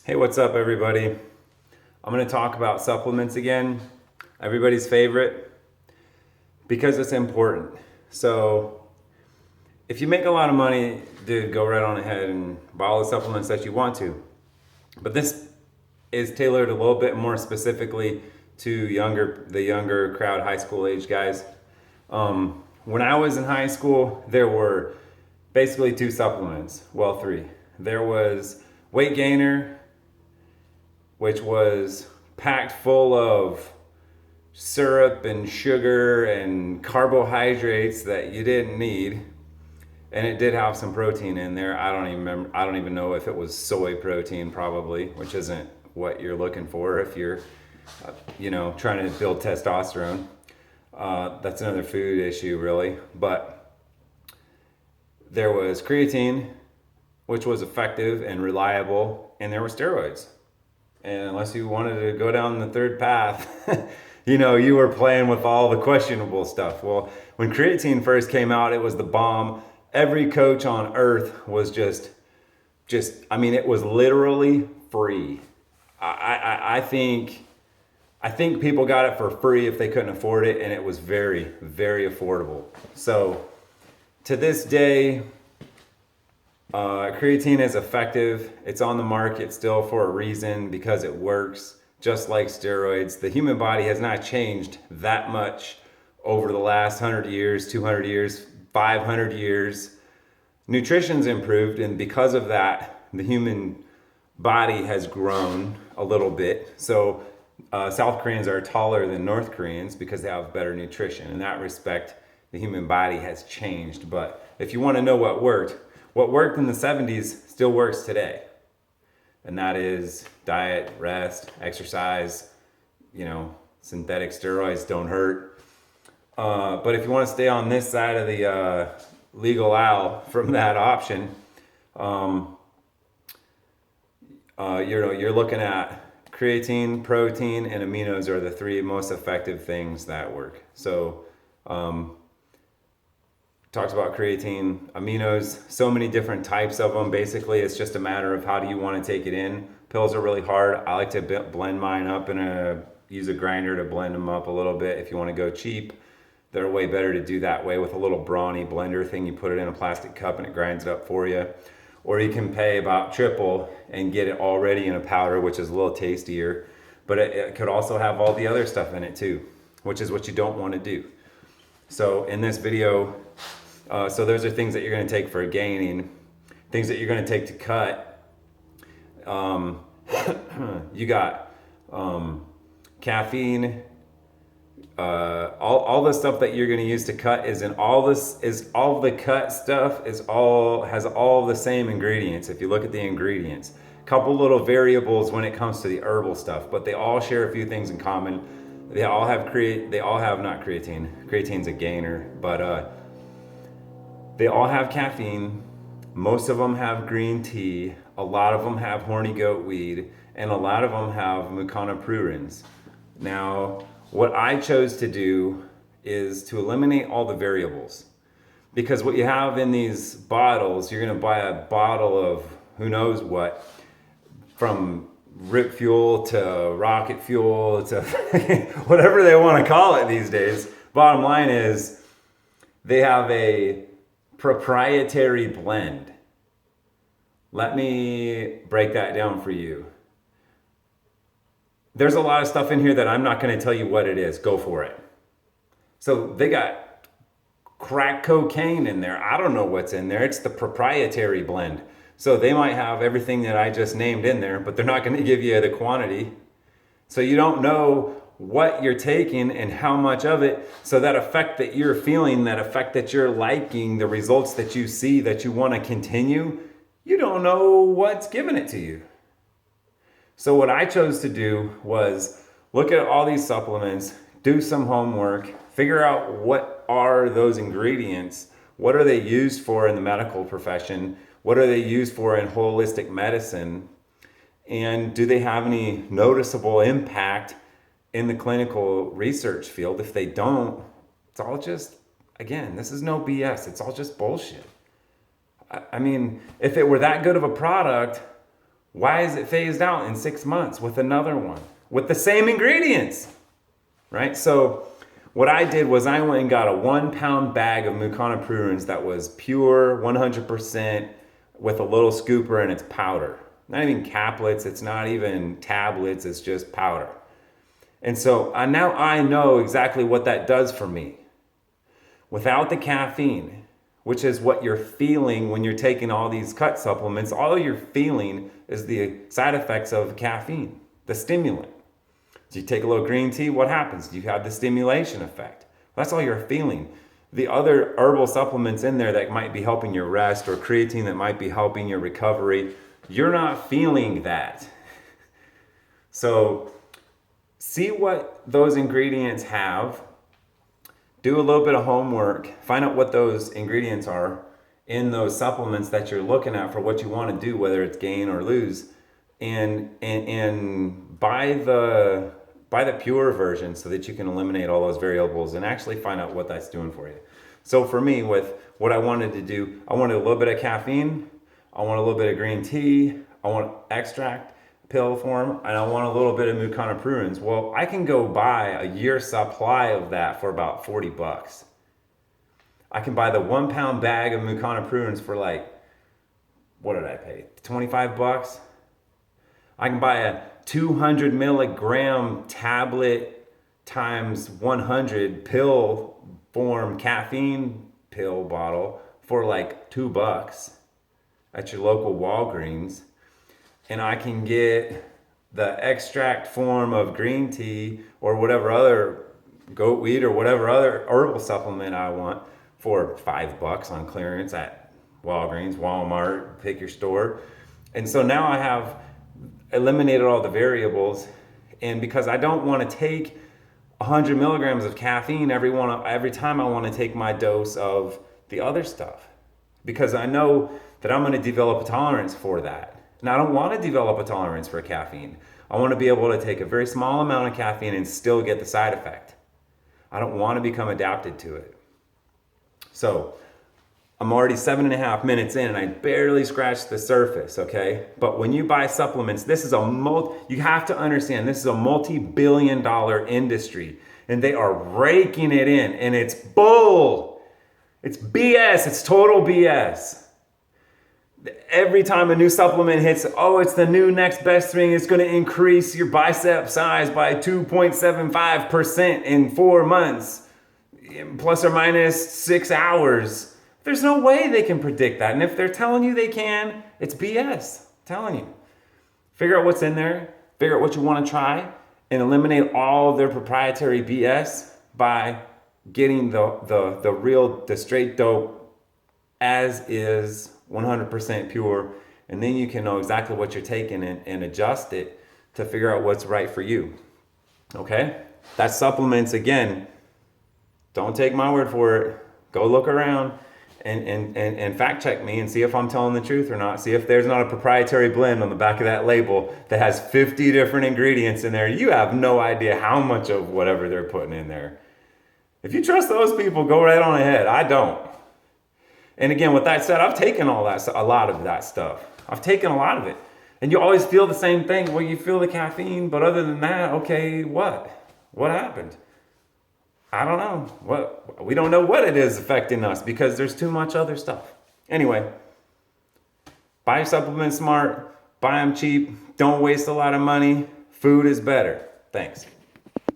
Hey, what's up, everybody? I'm going to talk about supplements again, everybody's favorite, because it's important. So, if you make a lot of money, dude, go right on ahead and buy all the supplements that you want to. But this is tailored a little bit more specifically to the younger crowd, high school age guys. When I was in high school, there were basically two supplements. Well, three. There was weight gainer, which was packed full of syrup and sugar and carbohydrates that you didn't need. And it did have some protein in there. I don't even remember. I don't even know if it was soy protein, probably, which isn't what you're looking for if you're, trying to build testosterone. That's another food issue, really. But there was creatine, which was effective and reliable, and there were steroids. And unless you wanted to go down the third path, you were playing with all the questionable stuff. Well, when creatine first came out, it was the bomb. Every coach on earth was it was literally free. I think people got it for free if they couldn't afford it, and it was very, very affordable. So to this day, creatine is effective. It's on the market still for a reason, because it works just like steroids. The human body has not changed that much over the last 100 years, 200 years, 500 years. Nutrition's improved, and because of that, the human body has grown a little bit. So South Koreans are taller than North Koreans because they have better nutrition. In that respect, the human body has changed. But if you want to know what worked in the 70s still works today. And that is diet, rest, exercise. Synthetic steroids don't hurt. But if you want to stay on this side of the legal aisle from that option, you're looking at creatine, protein, and aminos are the three most effective things that work. So, talked about creatine, aminos, so many different types of them. Basically, it's just a matter of how do you want to take it in. Pills are really hard. I like to blend mine up use a grinder to blend them up a little bit. If you want to go cheap, they're way better to do that way with a little brawny blender thing. You put it in a plastic cup and it grinds it up for you. Or you can pay about triple and get it already in a powder, which is a little tastier. But it could also have all the other stuff in it too, which is what you don't want to do. So in this video, so those are things that you're going to take for gaining, things that you're going to take to cut. You got caffeine. All the stuff that you're going to use to cut is in all this. Is all the cut stuff has all the same ingredients. If you look at the ingredients, couple little variables when it comes to the herbal stuff, but they all share a few things in common. They all have not creatine. Creatine's a gainer, but they all have caffeine. Most of them have green tea. A lot of them have horny goat weed, and a lot of them have muconiprurins. Now, what I chose to do is to eliminate all the variables, because what you have in these bottles, you're going to buy a bottle of who knows what, from Rip Fuel to rocket fuel to whatever they want to call it these days. Bottom line is they have a proprietary blend. Let me break that down for you. There's a lot of stuff in here that I'm not going to tell you what it is. Go for it. So they got crack cocaine in there. I don't know what's in there. It's the proprietary blend. So they might have everything that I just named in there, but they're not going to give you the quantity. So you don't know what you're taking and how much of it. So that effect that you're feeling, that effect that you're liking, the results that you see that you want to continue, you don't know what's giving it to you. So what I chose to do was look at all these supplements, do some homework, figure out what are those ingredients, what are they used for in the medical profession, what are they used for in holistic medicine, and do they have any noticeable impact in the clinical research field? If they don't, it's all just, again, this is no BS. It's all just bullshit. I mean, if it were that good of a product, Why is it phased out in 6 months with another one with the same ingredients? Right? So what I did was I went and got a 1 pound bag of Mucana prunes that was pure 100% with a little scooper, and it's powder. Not even caplets, it's not even tablets, it's just powder. And so now I know exactly what that does for me. Without the caffeine, which is what you're feeling when you're taking all these gut supplements, all you're feeling is the side effects of caffeine, the stimulant. So you take a little green tea, what happens? You have the stimulation effect. That's all you're feeling. The other herbal supplements in there that might be helping your rest, or creatine that might be helping your recovery, you're not feeling that. So see what those ingredients have. Do a little bit of homework. Find out what those ingredients are in those supplements that you're looking at for what you want to do, whether it's gain or lose, and buy the pure version so that you can eliminate all those variables and actually find out what that's doing for you. So for me, with what I wanted to do, I wanted a little bit of caffeine, I want a little bit of green tea, I want extract, pill form, and I want a little bit of Mucana prunes. Well, I can go buy a year's supply of that for about $40. I can buy the 1 pound bag of Mucana prunes for like, what did I pay? $25? I can buy a 200 milligram tablet times 100 pill form caffeine pill bottle for like $2 at your local Walgreens. And I can get the extract form of green tea or whatever other goat weed or whatever other herbal supplement I want for $5 on clearance at Walgreens, Walmart, pick your store. And so now I have eliminated all the variables, and because I don't want to take 100 milligrams of caffeine every time I want to take my dose of the other stuff, because I know that I'm going to develop a tolerance for that. And I don't want to develop a tolerance for caffeine. I want to be able to take a very small amount of caffeine and still get the side effect. I don't want to become adapted to it. So I'm already 7.5 minutes in and I barely scratched the surface, okay? But when you buy supplements, this is you have to understand, this is a multi-billion-dollar industry, and they are raking it in, and it's bull. It's BS, it's total BS. Every time a new supplement hits, oh, it's the new next best thing, it's gonna increase your bicep size by 2.75% in 4 months, plus or minus 6 hours. There's no way they can predict that. And if they're telling you they can, it's BS. I'm telling you. Figure out what's in there, figure out what you want to try, and eliminate all of their proprietary BS by getting the straight dope as is, 100% pure, and then you can know exactly what you're taking and adjust it to figure out what's right for you. Okay? That's supplements. Again, don't take my word for it. Go look around and fact check me and see if I'm telling the truth or not. See if there's not a proprietary blend on the back of that label that has 50 different ingredients in there. You have no idea how much of whatever they're putting in there. If you trust those people, go right on ahead. I don't. And again, with that said, I've taken a lot of that stuff. I've taken a lot of it. And you always feel the same thing. Well, you feel the caffeine, but other than that, okay, what? What happened? I don't know. We don't know what it is affecting us because there's too much other stuff. Anyway, buy supplements smart, buy them cheap, don't waste a lot of money. Food is better. Thanks.